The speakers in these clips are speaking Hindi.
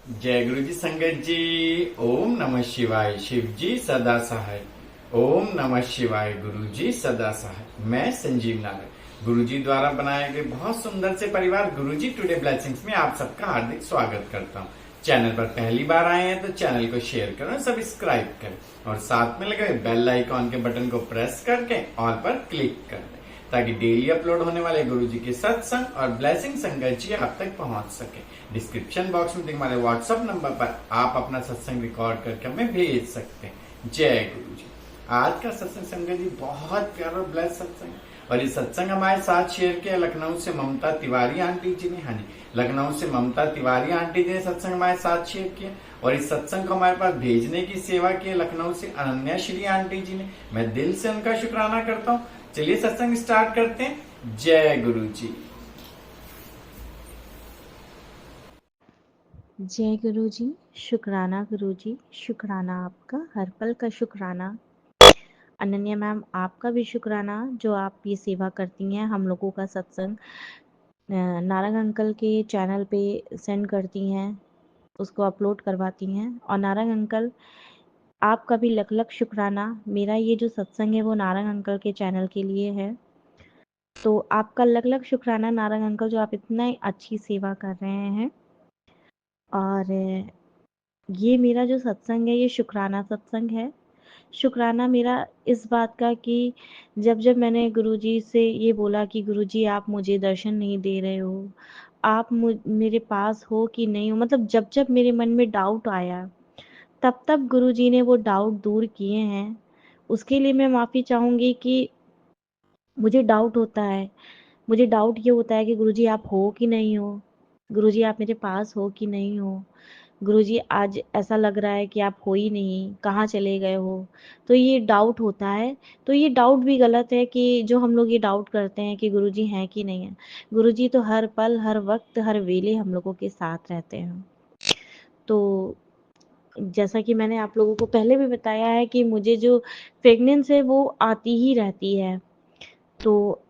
जय गुरु जी संगत जी। ओम नमः शिवाय। शिव जी सदा सहाय। ओम नमः शिवाय। गुरु जी सदा सहाय। मैं संजीव नागर गुरु जी द्वारा बनाए गए बहुत सुंदर से परिवार गुरु जी टुडे ब्लेसिंग्स में आप सबका हार्दिक स्वागत करता हूँ। चैनल पर पहली बार आए हैं तो चैनल को शेयर करें, सब्सक्राइब करें और साथ में लगे बेल आइकॉन के बटन को प्रेस करके ऑल पर क्लिक कर दें ताकि डेली अपलोड होने वाले गुरु जी के सत्संग और ब्लेसिंग संगत जी आप तक पहुंच सके। डिस्क्रिप्शन बॉक्स में हमारे व्हाट्सएप नंबर पर आप अपना सत्संग रिकॉर्ड करके हमें भेज सकते हैं। जय गुरु जी। आज का सत्संग संगत जी बहुत प्यारा और ब्लेस सत्संग है और ये सत्संग हमारे साथ शेयर किया लखनऊ से ममता तिवारी आंटी जी ने। हाँ जी, लखनऊ से ममता तिवारी आंटी जी ने सत्संग हमारे साथ शेयर किया और इस सत्संग को हमारे पास भेजने की सेवा की लखनऊ से अनन्या श्री आंटी जी ने। मैं दिल से उनका शुक्राना करता हूँ। चलिए सत्संग स्टार्ट करते हैं। जय गुरु जी। जय गुरु जी। शुक्राना गुरु जी, शुक्राना आपका, हर पल का शुक्राना। अनन्या मैम आपका भी शुक्राना जो आप ये सेवा करती हैं, हम लोगों का सत्संग नारंग अंकल के चैनल पे सेंड करती हैं, उसको अपलोड करवाती हैं। और नारंग अंकल आपका भी लख लख शुक्राना। मेरा ये जो सत्संग है वो नारंग अंकल के चैनल के लिए है, तो आपका लख लख शुक्राना नारंग अंकल जो आप इतना अच्छी सेवा कर रहे हैं। और ये मेरा जो सत्संग है ये शुक्राना सत्संग है। शुक्राना मेरा इस बात का कि जब जब मैंने गुरुजी से ये बोला कि गुरुजी आप मुझे दर्शन नहीं दे रहे हो, आप मेरे पास हो कि नहीं हो, मतलब जब जब मेरे मन में डाउट आया तब तब गुरुजी ने वो डाउट दूर किए हैं। उसके लिए मैं माफ़ी चाहूँगी कि मुझे डाउट होता है, मुझे डाउट ये होता है कि गुरुजी आप हो कि नहीं हो, गुरुजी आप मेरे पास हो कि नहीं हो, गुरुजी आज ऐसा लग रहा है कि आप हो ही नहीं, कहाँ चले गए हो। तो ये डाउट होता है। तो ये डाउट भी गलत है कि जो हम लोग ये डाउट करते हैं कि गुरुजी हैं कि नहीं है। गुरुजी तो हर पल, हर वक्त, हर वेले हम लोगों के साथ रहते हैं। तो जैसा कि मैंने आप लोगों को पहले भी बताया है कि मुझे जो प्रेगनेंस है वो आती ही रहती है। तो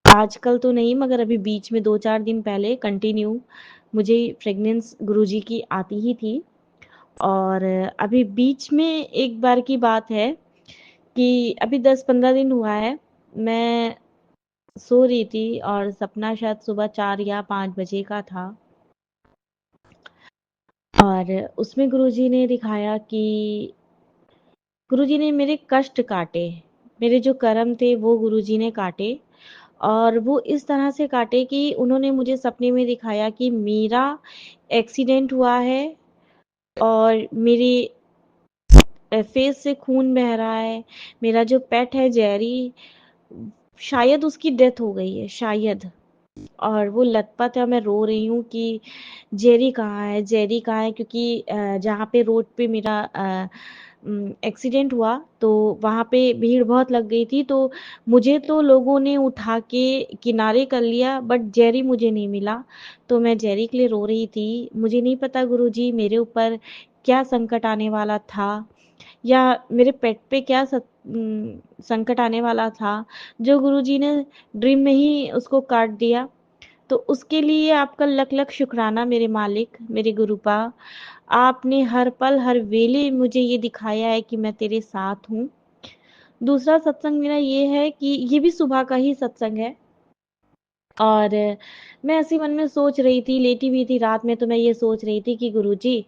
आजकल तो नहीं, मगर अभी बीच में 2-4 दिन पहले कंटिन्यू मुझे प्रेगनेंस गुरुजी की आती ही थी। और अभी बीच में एक बार की बात है कि अभी 10-15 दिन हुआ है, मैं सो रही थी और सपना शायद सुबह 4 या 5 बजे का था। और उसमें गुरुजी ने दिखाया कि गुरुजी ने मेरे कष्ट काटे, मेरे जो कर्म थे वो गुरुजी ने काटे। और वो इस तरह से काटे कि उन्होंने मुझे सपने में दिखाया कि मेरा एक्सीडेंट हुआ है और मेरी फेस से खून बह रहा है। मेरा जो पेट है जेरी, शायद उसकी डेथ हो गई है, शायद। और वो लथपथ है, मैं रो रही हूँ कि जेरी कहाँ है, जेरी कहाँ है, क्योंकि जहाँ पे रोड पे मेरा एक्सीडेंट हुआ तो वहाँ पे भीड़ बहुत लग गई थी। तो मुझे तो लोगों ने उठा के किनारे कर लिया, बट जेरी मुझे नहीं मिला। तो मैं जेरी के लिए रो रही थी। मुझे नहीं पता गुरुजी मेरे ऊपर क्या संकट आने वाला था, या मेरे पेट पे क्या संकट आने वाला था, जो गुरुजी ने ड्रीम में ही उसको काट दिया। तो उसके लिए आपका लख लख शुक्राना मेरे मालिक, मेरे गुरुपा। आपने हर पल, हर वेले मुझे ये दिखाया है कि मैं तेरे साथ हूँ। दूसरा सत्संग मेरा ये है कि ये भी सुबह का ही सत्संग है। और मैं ऐसे मन में सोच रही थी, लेटी हुई थी रात में, तो मैं ये सोच रही थी कि गुरुजी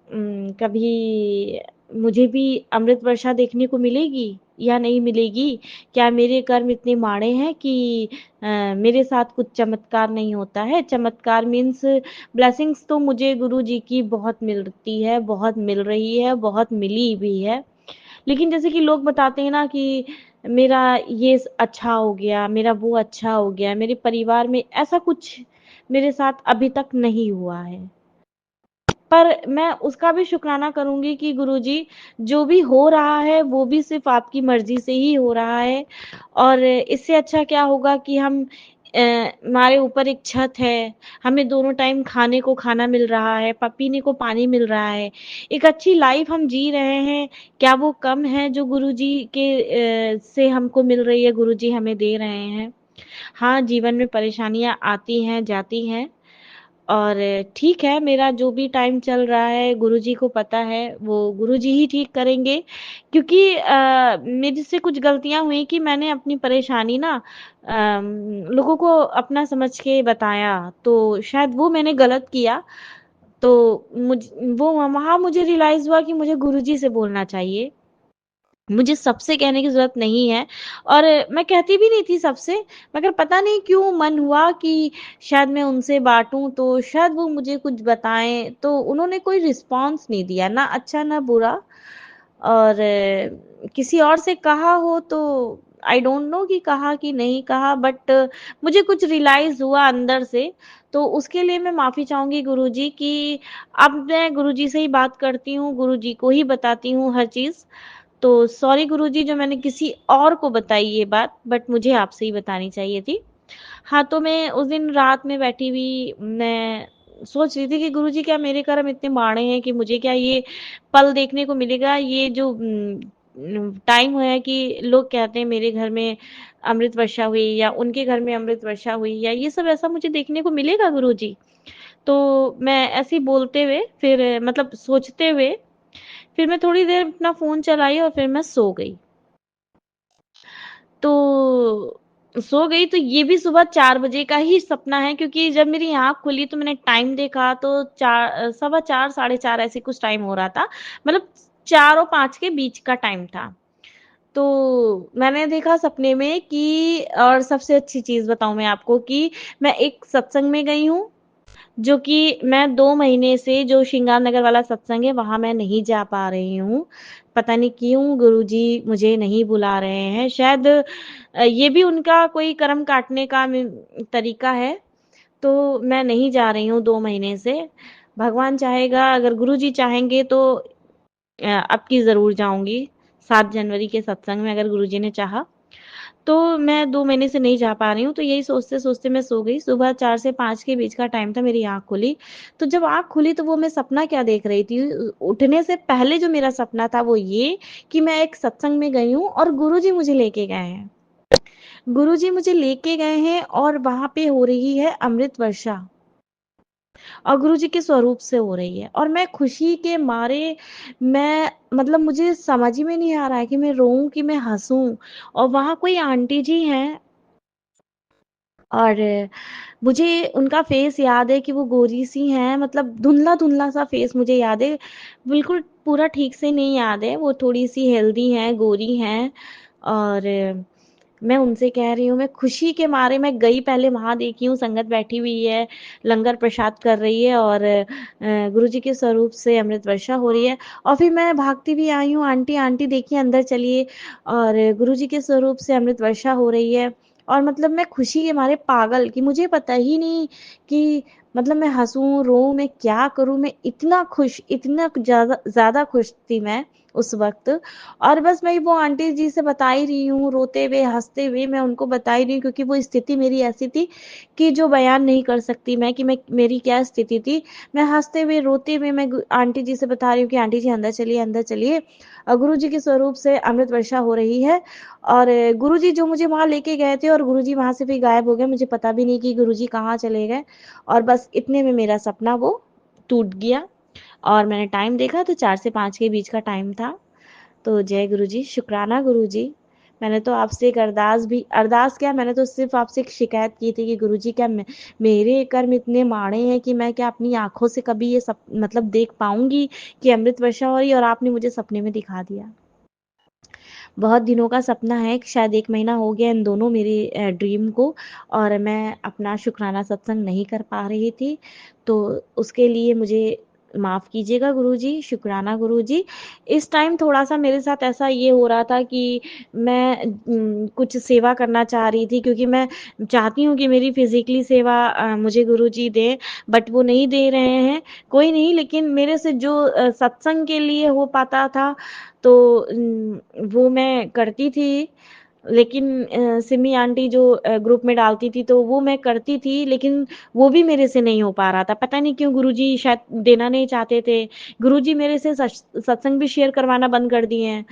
कभी मुझे भी अमृत वर्षा देखने को मिलेगी या नहीं मिलेगी? क्या मेरे कर्म इतने माड़े हैं कि मेरे साथ कुछ चमत्कार नहीं होता है? चमत्कार मीन्स ब्लेसिंग्स तो मुझे गुरु जी की बहुत मिलती है, बहुत मिल रही है, बहुत मिली भी है। लेकिन जैसे कि लोग बताते हैं ना कि मेरा ये अच्छा हो गया, मेरा वो अच्छा हो गया, मेरे परिवार में ऐसा कुछ मेरे साथ अभी तक नहीं हुआ है। पर मैं उसका भी शुक्राना करूँगी कि गुरुजी जो भी हो रहा है वो भी सिर्फ़ आपकी मर्ज़ी से ही हो रहा है। और इससे अच्छा क्या होगा कि हम हमारे ऊपर एक छत है, हमें दोनों टाइम खाने को खाना मिल रहा है, पीने को पानी मिल रहा है, एक अच्छी लाइफ़ हम जी रहे हैं। क्या वो कम है जो गुरुजी के से हमको मिल रही है, गुरुजी हमें दे रहे हैं? हाँ, जीवन में परेशानियाँ आती हैं, जाती हैं, और ठीक है, मेरा जो भी टाइम चल रहा है गुरुजी को पता है, वो गुरुजी ही ठीक करेंगे, क्योंकि मेरे से कुछ गलतियाँ हुई कि मैंने अपनी परेशानी ना लोगों को अपना समझ के बताया, तो शायद वो मैंने गलत किया। तो मुझ वो वहाँ मुझे रियलाइज़ हुआ कि मुझे गुरुजी से बोलना चाहिए। मुझे सबसे कहने की ज़रूरत नहीं है, और मैं कहती भी नहीं थी सबसे, मगर पता नहीं क्यों मन हुआ कि शायद मैं उनसे बाँटूँ तो शायद वो मुझे कुछ बताएँ, तो उन्होंने कोई रिस्पॉन्स नहीं दिया, ना अच्छा ना बुरा। और किसी और से कहा हो तो आई डोंट नो कि कहा कि नहीं कहा, बट मुझे कुछ रियलाइज़ हुआ अंदर से, तो उसके लिए मैं माफ़ी चाहूँगी गुरुजी कि अब मैं गुरुजी से ही बात करती हूँ, गुरुजी को ही बताती हूँ हर चीज़। तो सॉरी गुरुजी जो मैंने किसी और को बताई ये बात, बट मुझे आपसे ही बतानी चाहिए थी। हाँ, तो मैं उस दिन रात में बैठी हुई, मैं सोच रही थी कि गुरुजी क्या मेरे कर्म इतने माड़े हैं कि मुझे क्या ये पल देखने को मिलेगा, ये जो टाइम है कि लोग कहते हैं मेरे घर में अमृत वर्षा हुई या उनके घर में अमृत वर्षा हुई, या ये सब ऐसा मुझे देखने को मिलेगा गुरुजी? तो मैं ऐसे ही बोलते हुए फिर मतलब सोचते हुए फिर मैं थोड़ी देर अपना फ़ोन चलाई और फिर मैं सो गई। तो सो गई तो ये भी सुबह 4 बजे का ही सपना है, क्योंकि जब मेरी आँख खुली तो मैंने टाइम देखा तो सवा 4 साढ़े 4 ऐसे कुछ टाइम हो रहा था। मतलब 4 और 5 के बीच का टाइम था। तो मैंने देखा सपने में कि, और सबसे अच्छी चीज़ बताऊँ मैं आपको कि मैं एक सत्संग में गई हूँ, जो कि मैं 2 महीने से जो श्रृंगार नगर वाला सत्संग है, वहाँ मैं नहीं जा पा रही हूँ। पता नहीं क्यों गुरुजी मुझे नहीं बुला रहे हैं। शायद ये भी उनका कोई कर्म काटने का तरीका है, तो मैं नहीं जा रही हूँ 2 महीने से। भगवान चाहेगा, अगर गुरुजी चाहेंगे तो अब की ज़रूर जाऊँगी, 7 जनवरी के सत्संग में अगर गुरुजी ने चाहा। तो मैं 2 महीने से नहीं जा पा रही हूँ, तो यही सोचते-सोचते मैं सो गई। सुबह 4 से 5 के बीच का टाइम था, मेरी आँख खुली। तो जब आँख खुली तो वो मैं सपना क्या देख रही थी, उठने से पहले जो मेरा सपना था वो ये कि मैं एक सत्संग में गई हूँ और गुरुजी मुझे लेके गए हैं। गुरुजी मुझे लेके गए हैं और वहाँ पे हो रही है अमृत वर्षा, और गुरुजी के स्वरूप से हो रही है, और मैं खुशी के मारे, मैं मतलब मुझे समझ ही में नहीं आ रहा है कि मैं रोऊँ कि मैं हँसूँ। और वहाँ कोई आंटी जी हैं, और मुझे उनका फेस याद है कि वो गोरी-सी हैं, मतलब धुंधला-धुंधला सा फेस मुझे याद है। बिल्कुल पूरा ठीक से नहीं याद है, वो थोड़ी-सी हेल्दी हैं, गोरी हैं, और मैं उनसे कह रही हूँ, मैं खुशी के मारे मैं गई, पहले वहाँ देखी हूँ संगत बैठी हुई है, लंगर प्रसाद कर रही है, और गुरुजी के स्वरूप से अमृत वर्षा हो रही है, और फिर मैं भागती भी आई हूँ, आंटी आंटी देखिए अंदर चलिए, और गुरुजी के स्वरूप से अमृत वर्षा हो रही है। और मतलब मैं खुशी के मारे पागल, कि मुझे पता ही नहीं कि मतलब मैं हँसूँ, रोऊँ, मैं क्या करूँ? मैं इतना खुश, इतना ज़्यादा खुश थी मैं उस वक़्त। और बस मैं वो आंटी जी से बता ही रही हूँ, रोते हुए, हँसते हुए मैं उनको बता ही रही हूँ, क्योंकि वो स्थिति मेरी ऐसी थी कि जो बयान नहीं कर सकती मैं, कि मैं मेरी क्या स्थिति थी। मैं हँसते हुए, रोते हुए मैं आंटी जी से बता रही हूँ कि आंटी जी अंदर चलिए, गुरुजी के स्वरूप से अमृत वर्षा हो रही है। और गुरुजी जो मुझे वहाँ लेके गए थे, और गुरुजी वहाँ से फिर गायब हो गए, मुझे पता भी नहीं कि गुरुजी कहाँ चले गए। और बस इतने में मेरा सपना वो टूट गया, और मैंने टाइम देखा तो 4 से 5 के बीच का टाइम था। तो जय गुरुजी, शुक्राना गुरुजी। मैंने तो आपसे एक अरदास क्या, मैंने तो सिर्फ़ आपसे एक शिकायत की थी कि गुरुजी क्या मेरे कर्म इतने माड़े हैं कि मैं क्या अपनी आँखों से कभी ये सब मतलब देख पाऊँगी कि अमृत वर्षा हो रही है, और आपने मुझे सपने में दिखा दिया। बहुत दिनों का सपना है, शायद 1 महीना हो गया इन दोनों मेरे ड्रीम को, और मैं अपना शुक्राना सत्संग नहीं कर पा रही थी। तो उसके लिए मुझे माफ़ कीजिएगा गुरुजी, शुक्राना गुरुजी। इस टाइम थोड़ा-सा मेरे साथ ऐसा ये हो रहा था कि मैं कुछ सेवा करना चाह रही थी, क्योंकि मैं चाहती हूँ कि मेरी फ़िज़िकली सेवा मुझे गुरुजी दें, बट वो नहीं दे रहे हैं। कोई नहीं, लेकिन मेरे से जो सत्संग के लिए हो पाता था तो वो मैं करती थी। लेकिन सिमी आंटी जो ग्रुप में डालती थी तो वो मैं करती थी, लेकिन वो भी मेरे से नहीं हो पा रहा था। पता नहीं क्यों गुरुजी शायद देना नहीं चाहते थे। गुरुजी मेरे से सत्संग भी शेयर करवाना बंद कर दिए हैं।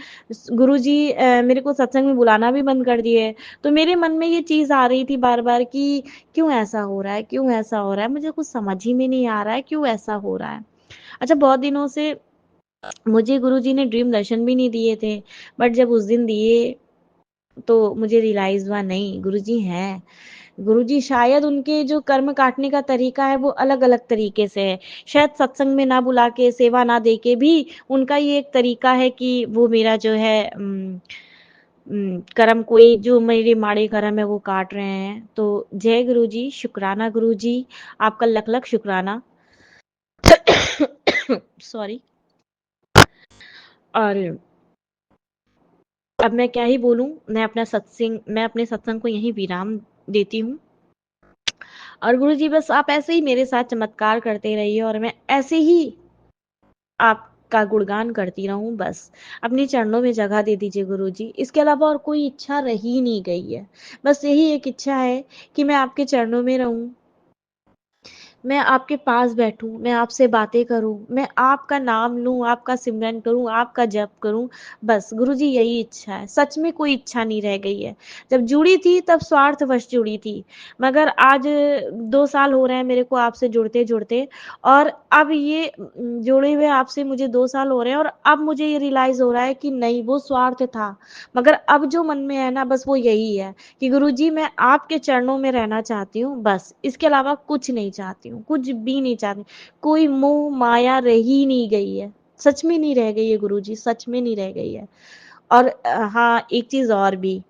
गुरुजी मेरे को सत्संग में बुलाना भी बंद कर दिए। तो मेरे मन में ये चीज़ आ रही थी बार-बार कि क्यों ऐसा हो रहा है? क्यों ऐसा हो रहा है? मुझे कुछ समझ ही में नहीं आ रहा है, क्यों ऐसा हो रहा है? अच्छा, बहुत दिनों से मुझे गुरुजी ने ड्रीम दर्शन भी नहीं दिए थे, बट जब उस दिन दिए तो मुझे रियलाइज़ हुआ नहीं गुरुजी हैं। गुरुजी शायद उनके जो कर्म काटने का तरीका है वो अलग-अलग तरीके से है। शायद सत्संग में ना बुला के, सेवा ना दे के भी उनका ये एक तरीका है कि वो मेरा जो है कर्म कोई जो मेरे माड़े कर्म है वो काट रहे हैं। तो जय गुरुजी, शुक्राना गुरुजी, आपका लख-लख शुक्राना। सॉरी। और अब मैं क्या ही बोलूँ, मैं अपने सत्संग को यहीं विराम देती हूँ। और गुरुजी बस आप ऐसे ही मेरे साथ चमत्कार करते रहिए और मैं ऐसे ही आपका गुणगान करती रहूं, बस अपने चरणों में जगह दे दीजिए गुरुजी। इसके अलावा और कोई इच्छा रही ही नहीं गई है। बस यही एक इच्छा है कि मैं आपके चरणों में रहूं, मैं आपके पास बैठूं, मैं आपसे बातें करूं, मैं आपका नाम लूं, आपका सिमरन करूं, आपका जप करूं। बस गुरुजी यही इच्छा है। सच में कोई इच्छा नहीं रह गई है। जब जुड़ी थी तब स्वार्थवश जुड़ी थी, मगर आज 2 साल हो रहे हैं मेरे को आपसे जुड़ते जुड़ते, और अब ये जुड़े हुए आपसे मुझे 2 साल हो रहे हैं, और अब मुझे ये रियलाइज हो रहा है कि नहीं, वो स्वार्थ था। मगर अब जो मन में है ना, बस वो यही है कि गुरुजी मैं आपके चरणों में रहना चाहती हूँ, बस इसके अलावा कुछ नहीं चाहती हूँ, कुछ भी नहीं चाहती। कोई मोह माया रह ही नहीं गई है, सच में नहीं रह गई है गुरुजी, सच में नहीं रह गई है। और हाँ, एक चीज और भी,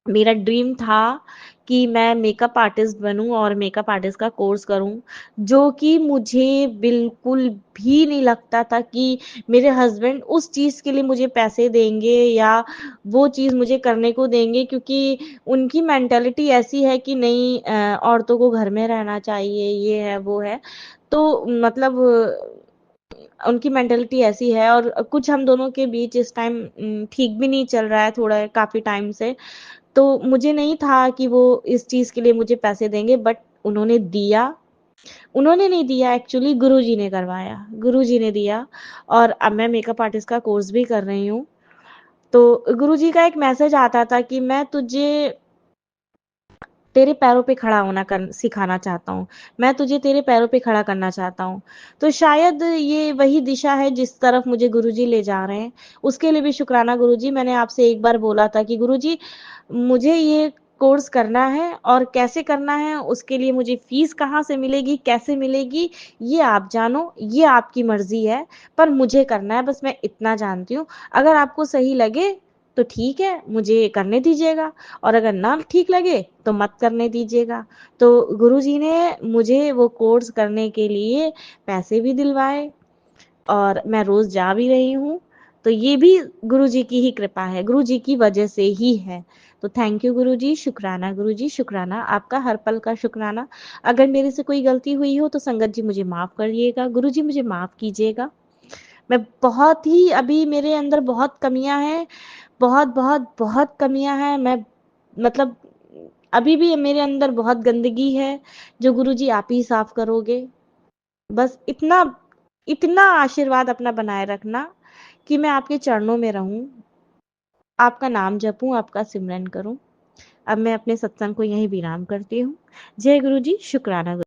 मेरा ड्रीम था कि मैं मेकअप आर्टिस्ट बनूं और मेकअप आर्टिस्ट का कोर्स करूं, जो कि मुझे बिल्कुल भी नहीं लगता था कि मेरे हस्बैंड उस चीज़ के लिए मुझे पैसे देंगे या वो चीज़ मुझे करने को देंगे, क्योंकि उनकी मेंटालिटी ऐसी है कि नहीं, औरतों को घर में रहना चाहिए, ये है वो है। तो मतलब उनकी मेंटालिटी ऐसी है, और कुछ हम दोनों के बीच इस टाइम ठीक भी नहीं चल रहा है थोड़ा काफ़ी टाइम से। तो मुझे नहीं था कि वो इस चीज़ के लिए मुझे पैसे देंगे, बट उन्होंने दिया। उन्होंने नहीं दिया, एक्चुअली गुरुजी ने करवाया, गुरुजी ने दिया। और अब मैं मेकअप आर्टिस्ट का कोर्स भी कर रही हूँ। तो गुरुजी का एक मैसेज आता था कि मैं तुझे तेरे पैरों पे खड़ा होना कर सिखाना चाहता हूँ, मैं तुझे तेरे पैरों पे खड़ा करना चाहता हूँ। तो शायद ये वही दिशा है जिस तरफ मुझे गुरुजी ले जा रहे हैं। उसके लिए भी शुक्राना गुरुजी। मैंने आपसे एक बार बोला था कि गुरुजी मुझे ये कोर्स करना है, और कैसे करना है, उसके लिए मुझे फीस कहाँ से मिलेगी, कैसे मिलेगी, ये आप जानो, ये आपकी मर्जी है, पर मुझे करना है, बस मैं इतना जानती हूँ। अगर आपको सही लगे तो ठीक है, मुझे करने दीजिएगा, और अगर ना ठीक लगे तो मत करने दीजिएगा। तो गुरुजी ने मुझे वो कोर्स करने के लिए पैसे भी दिलवाए, और मैं रोज जा भी रही हूँ। तो ये भी गुरुजी की ही कृपा है, गुरुजी की वजह से ही है। तो थैंक यू गुरुजी, शुक्राना गुरुजी, शुक्राना आपका, हर पल का शुक्राना। अगर मेरे से कोई गलती हुई हो तो संगत जी मुझे माफ करिएगा, गुरुजी मुझे माफ कीजिएगा। मैं बहुत ही, अभी मेरे अंदर बहुत कमियां हैं, बहुत बहुत बहुत कमियां हैं। मैं मतलब अभी भी मेरे अंदर बहुत गंदगी है, जो गुरुजी आप ही साफ करोगे। बस इतना, इतना आशीर्वाद अपना बनाए रखना कि मैं आपके चरणों में रहूं, आपका नाम जपूं, आपका सिमरन करूं। अब मैं अपने सत्संग को यहीं विराम करती हूँ। जय गुरु जी, शुक्राना।